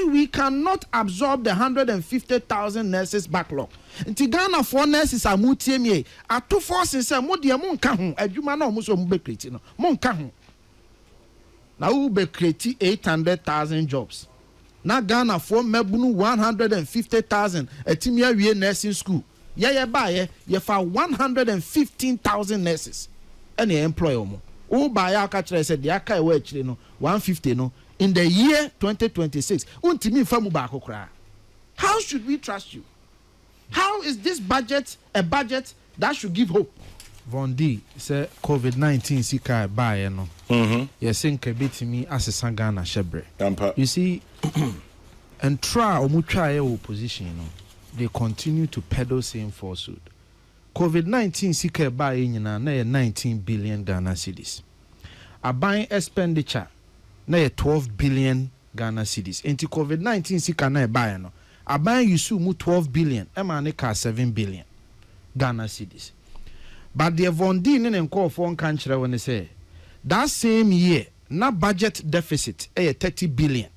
we cannot absorb the 150,000 nurses backlog. Nti Ghana for nurses are mutie at 2 forces say mo de mo nka ho adwuma na mo so mo be create no mo nka ho. Na we be create 800,000 jobs. Na Ghana for mebunu 150,000 etimi awie nursing school. Ye ba ye fa 115,000 nurses. Any employer mo. O ba ya ka kire say de aka e wa akire no 150 no in the year 2026. Untimi fa mu ba akokra. How should we trust you? How is this budget a budget that should give hope? Vondi say COVID-19 sika buy no. Yes, think a bit me as a Sangana shebre. You see, and try or try opposition, you know, they continue to peddle same falsehood. COVID-19 sika buy in na 19 billion Ghana cedis. A buying expenditure na 12 billion Ghana cedis. Anti COVID-19 sika na buy no. Aban Yusu mu 12 billion, Emanika 7 billion Ghana cedis. But the Vondi in call for one country when they say that same year, na budget deficit 30 billion.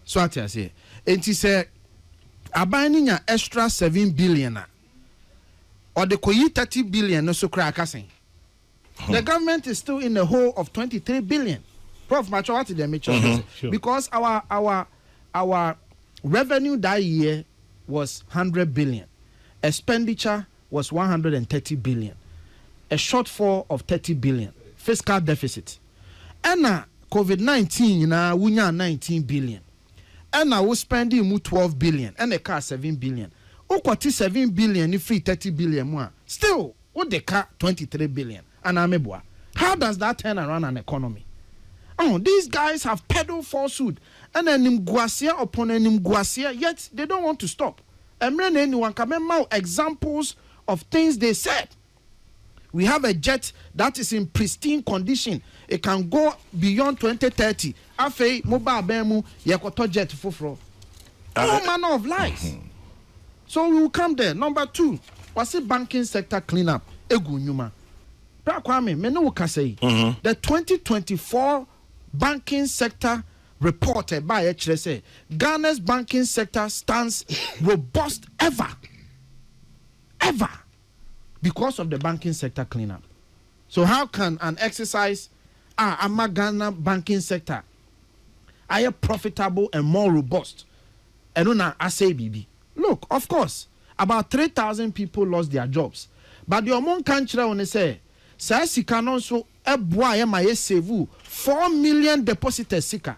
So what I say, and he said, Aban extra 7 billion or the koyi 30 billion no so crackasing. The government is still in the hole of 23 billion. Prof Macho, what did they make sure? Because our revenue that year was 100 billion. Expenditure was 130 billion. A shortfall of 30 billion. Fiscal deficit. And COVID-19, na wunya 19 billion. And we spending 12 billion. And a car 7 billion. Okwati 7 billion, if free 30 billion more. Still, what the car 23 billion. And amebwa. How does that turn around an economy? Oh, these guys have peddled falsehood. And then Nimguasia upon Nimguasia, yet they don't want to stop. And anyone can remember examples of things they said. We have a jet that is in pristine condition. It can go beyond 2030. Afe mobile bemu yekoto jet fufro. All manner of lies. So we will come there. Number 2, what's the banking sector cleanup? Egu nyuma. Prakwame, meno ukasei. The 2024 banking sector reported by HRSA, Ghana's banking sector stands robust ever because of the banking sector cleanup. So how can an exercise Ghana banking sector are profitable and more robust? And una say BB. Look, of course, about 3,000 people lost their jobs. But the among country when they say Ay3ka also a boy my save 4 million depositors sika.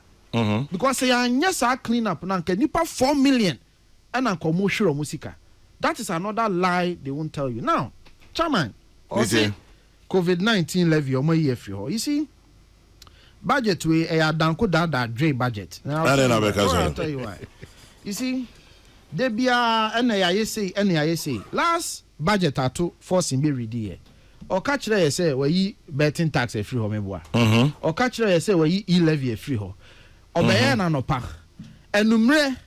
Because they are yes clean up now can nipa 4 million and a commercial musica. That is another lie they won't tell you. Now, Chairman, COVID-19 levy or year for you see budget we a danko that Dre budget. Now I'll tell you why. You see, they be NAISA last budget are to forcing be ready. Or catch there say we betting tax a free home or catch there say we levy a free home. Obeya no pa enumre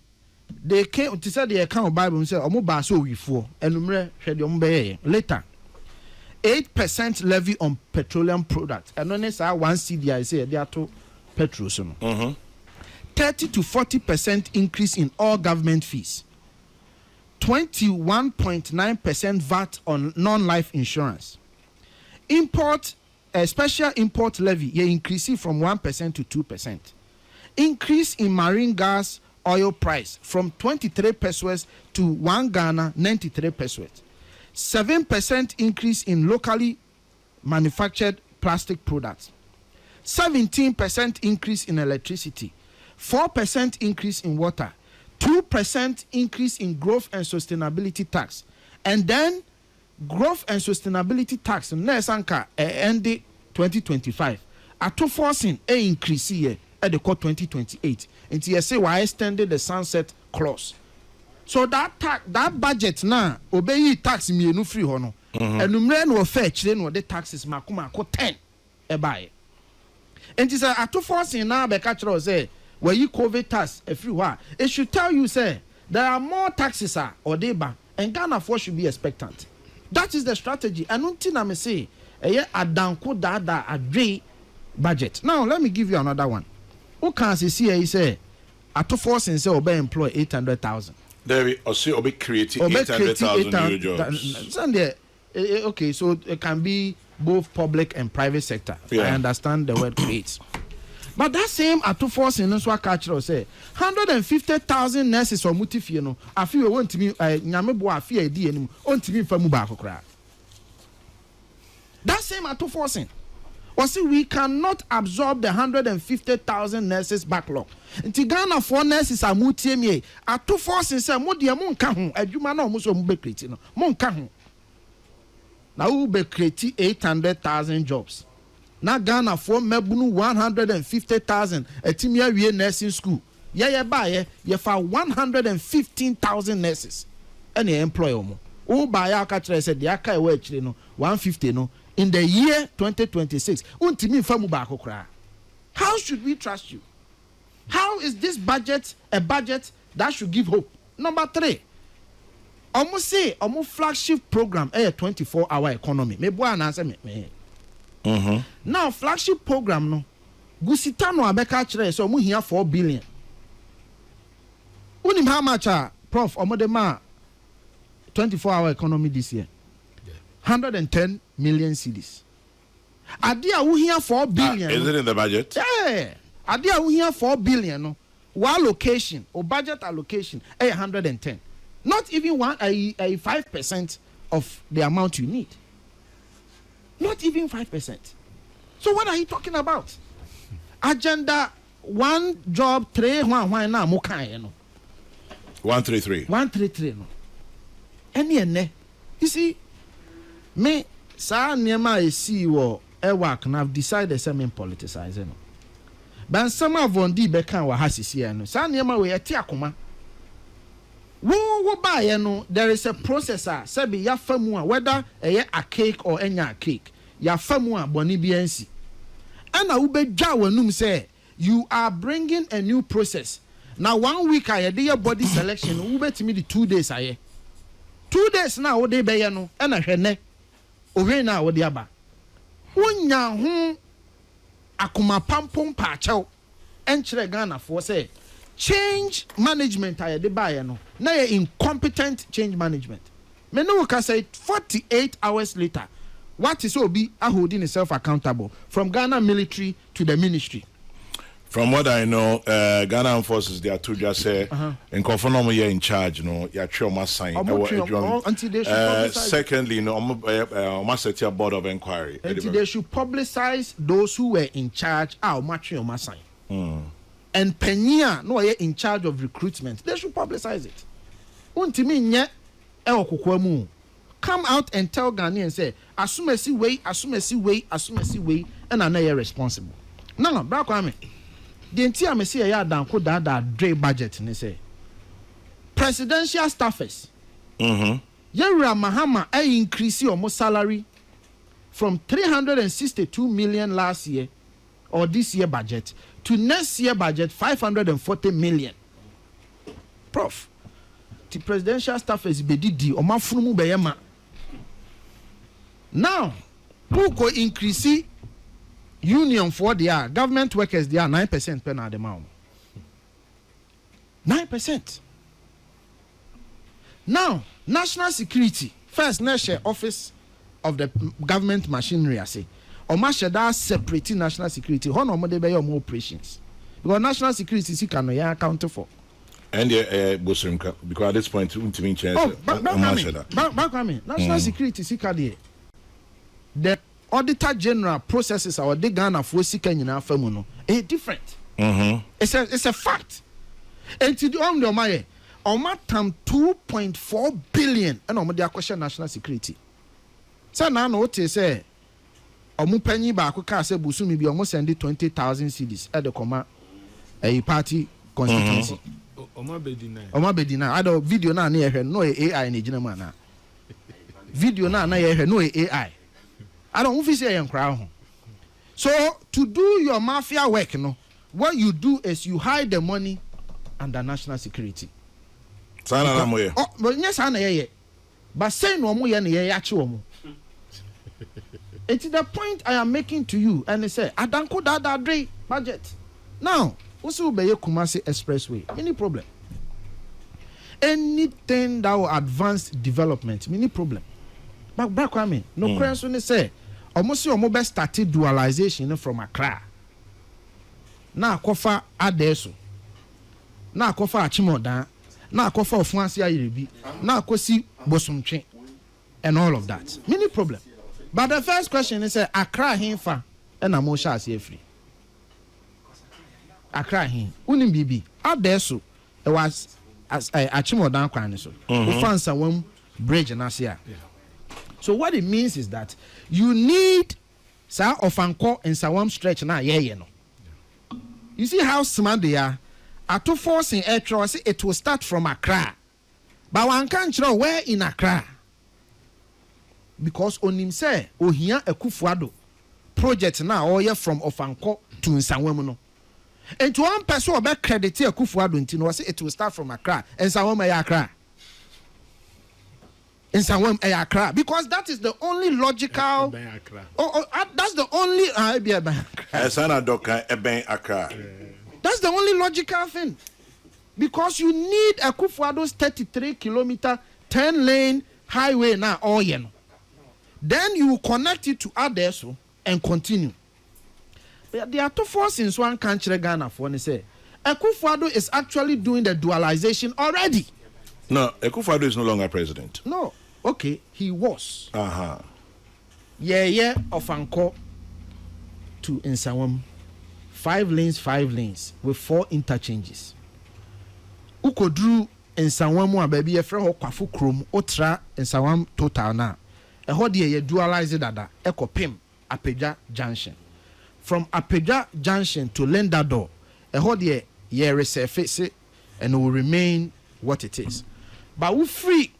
they came to say the account Bible say omo ba so wifo enumre hwede omo be later 8% levy on petroleum products and only say 1 CDI say they are to petrol so 30 to 40% increase in all government fees, 21.9% VAT on non-life insurance, special import levy increasing from 1% to 2%. Increase in marine gas oil price from 23 pesos to 1 Ghana 93 pesos. 7% increase in locally manufactured plastic products. 17% increase in electricity. 4% increase in water. 2% increase in growth and sustainability tax. And then growth and sustainability tax Nesanka ended 2025. At to forcing a increase here at the court 2028. And TSA why extended the sunset clause. So that budget now obey tax me no free hono. And numre no fetch then the taxes makuma ko 10 e buy. And it is at to forcing now be catch say where you COVID tax everywhere. It should tell you say there are more taxes or they ban and Ghana for should be expectant. That is the strategy. And until I say adanko da adre budget. Now let me give you another one. Who can see he say to force and say obey employ 800,000. There or see obe creating 800,000 new jobs. Sunday, okay, so it can be both public and private sector. I understand the word creates. But that same to force in Nswa culture say 150,000 nurses or mutifie no afi we want me nyame bo afi edi anim ontimi famu ba akokra. That same to forcing. Or see, we cannot absorb the 150,000 nurses backlog. Nti Ghana for nurses are mutie to forcing say mo de mo nka ho adwuma na mo so mo be create no mo nka ho. Na we be create 800,000 jobs. Na Ghana for mebunu 150,000 etimi awie nursing school. Ye ba ye fa 115,000 nurses. Any employ omo. O ba ya ka kire say de aka e wa akire no 150 no in the year 2026. Untimi famu ba akokra. How should we trust you? How is this budget a budget that should give hope? Number 3. Almost say almost flagship program a 24-hour economy. Me boy na say me. Now flagship program no gusita no abeka kire so omo hia 4 billion. Unim how much prof omode ma 24-hour economy this year? 110 million cedis. Adia we here 4 billion. Is it in the budget? Yeah. Adia we here 4 billion no. One location or budget allocation 110. Not even a 5% of the amount you need. Not even 5%. So what are you talking about? Agenda 1 job 3 1 na mo kan no. 133. 133 no. Any you see me sa niema esi wo e work na I've decided say me politicize no. Ban sama vondi be kan wa hasisi no. Sa niema we eti akoma. Wo ba ye no there is a processor say be ya famu a whether a cake or enya cake. Ya famu a boni bi ansi. Ana wo be dwa wanum say you are bringing a new process. Now 1 week I dey your body selection wo betimi the 2 days aye. 2 days na wo dey be ye no na hwene owe na wo dey aba wonya ho akoma pampom pa chew enchire Ghana for say change management aye dey ba ye no na ye incompetent change management me no ka say 48 hours later what is obi holding himself accountable from Ghana military to the ministry. From what I know, Ghana forces they are to just say in conform you're in charge, no, you're sure must sign. Secondly, no, must set your board of inquiry. Until they should publicize those who were in charge. Much you must sign. And Penya, no, you're in charge of recruitment. They should publicize it. Untimi come out and tell Ghanaians say, assume way, and I know you're responsible. No, back on me. The entire Messia ya danko da dre budget ni say presidential staffers. Yera Mahama increase your salary from 362 million last year or this year budget to next year budget 540 million. Prof, the presidential staffers bedidi o mafunumu beyema. Now, who go increase union for their government workers, they are 9% per annum amount. 9%. Now, national security, first national office of the government machinery, I say, or mashada separating national security, how no more more operations. Because national security is can account for. And because at this point, national security is the Auditor General processes our de Ghana for sika nyina famu no different. It's a fact. And to the on the my tam 2.4 billion and on the question national security. So now no te say omu panyi ba ko say busumi bi almost send 20,000 cedis at the comma a party constituency. Oma bedina. I do video na na no AI na gina man na. Video na no AI. I don't want to say young crowd. So to do your mafia work, what you do is you hide the money under national security. Oh, but yes, I but say no more actual. It's the point I am making to you, and they say, I don't call that budget. Now, Also, be Kumasi Expressway. Any problem? Anything that will advance development, many problem. But back Kwame, no question they say. Almost your mobile started dualization from Accra. Now kofa Adeso. Now kofa Achimoda. Now kofa Ofuansi Ayiribi. Now kosi Bosumche. And all of that. Many problem. But the first question is Accra Hinfa and Amosha as free. Accra Hin. Unim Bibi. Adeso. It was as Achimoda Kwani so. Ofansa one bridge and Asia. So what it means is that you need sa ofanko and sawam stretch na no. You see how smart they are. At force in Ay3ka, it will start from Accra. But one can't know where in Accra. Because on him say, oh here a kufuado project now or from ofanko to Nsawam. And to one person about credit a kufuado intino say it will start from Accra and Nsawam Accra. In Nsawam Accra, because that is the only logical. That's the only. That's the only logical thing, because you need a Kufuado's 33-kilometer 10-lane highway now, all then you connect it to Adeso and continue. But there are two forces in one country, Ghana, for one say, Kufuado is actually doing the dualization already. No, Kufuado is no longer president. No. Okay, he was. Yeah, of Anko to Nsawam. 5 lanes with 4 interchanges. Uko drew Nsawam a baby a friend of Kwafu Krum, Otra Nsawam total now. A hodi ye dualize dada, Eko Pim, Apeja Junction. From Apeja Junction to Lendador, a hodi ye resurface and will remain what it is. But we free.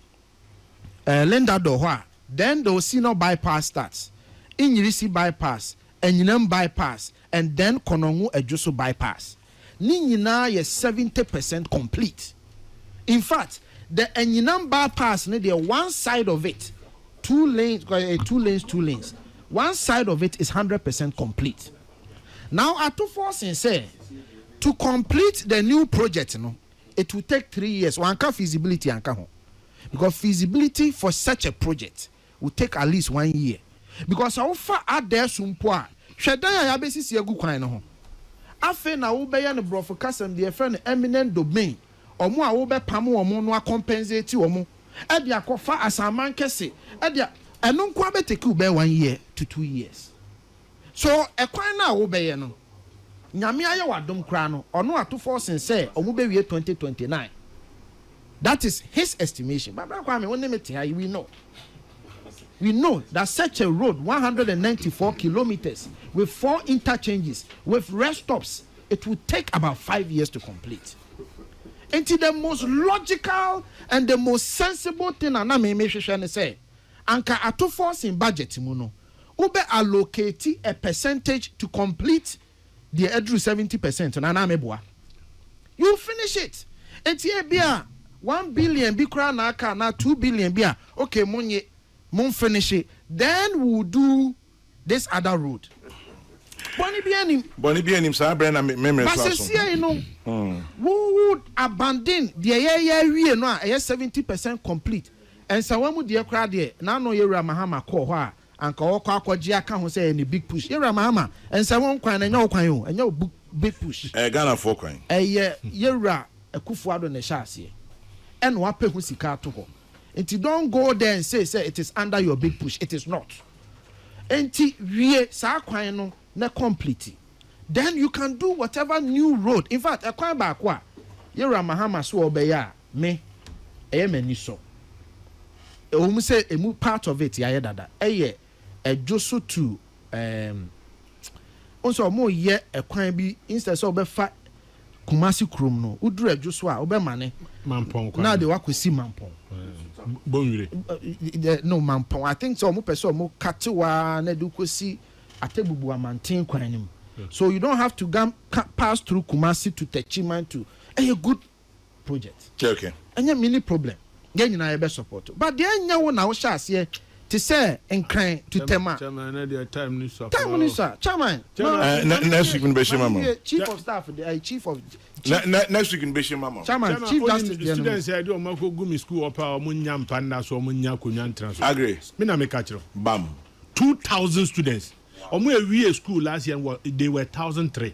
Lenda Doha, then the Osino bypass starts. Inyirisi bypass, Enyinem bypass, and then Konongu Ejoso bypass. Ninyina is 70% complete. In fact, the Enyinem bypass, there one side of it, 2 lanes. One side of it is 100% complete. Now, at 2 forces say, to complete the new project, it will take 3 years. One can feasibility and can. Because feasibility for such a project will take at least 1 year. Because how far are there sumpoa? Shedaya yabesi si egu kwan no ho. Afe na wo be ya ne brofo kasam de friend eminent domain. Omo a wo be pam omo no compensate omo. E de akofa asaman kese. E de eno nko abeteki ube 1 year to 2 years. So e kwan na wo be ye no. Nyame aye wadom kra no. Ono atofo sen say omo be wie 2029. That is his estimation. But we know that such a road, 194 kilometers, with 4 interchanges, with rest stops, it will take about 5 years to complete. And the most logical and the most sensible thing, and I may say, Anka ato force in budget, ube allocate a percentage to complete the edru 70%. You finish it. And here, 1 billion be crown na 2 billion be okay mon finish it, then we'll do this other road. Boni bi anim sa brand memory so. But see you know who would abandon the we no a 70% complete and so when we dey crowd there na no yewura mahama call ho anka okwa akwaji aka ho say any big push yewura mahama and so one kwan na nya okwan o anya big push Ghana for kwan yewura Akufuado na sha ase and wape hu sika to ho. Enti don't go there and say it is under your big push. It is not. Enti wie sa kwan no na complete. Then you can do whatever new road. In fact, a kwan ba kwa yera mahama so obeya me mani so. We say a part of it ya dada. Joso to also mo ye a kwan bi instead so obefa Kumasi Krum no udru adwoso a obemane mampon kwa na de wakosi mampon bonwire no mampon I think so mo pese mo katewa na de kosi atebubu amanten kwan nim so you don't have to pass through Kumasi to Techiman to a good project okay anya mini problem gen nyina ye be support but dey anya wo na wo sha ase to say nkran to tema chairman time ni so chairman next week in Bishop Mama chief of staff the chief of next week in Bishop Mama chairman chief justice the students say do mako gumi school opa omunya mpanda so omunya konwa ntran so agree me na me catch bam 2000 students omu ewie school last year they were 1003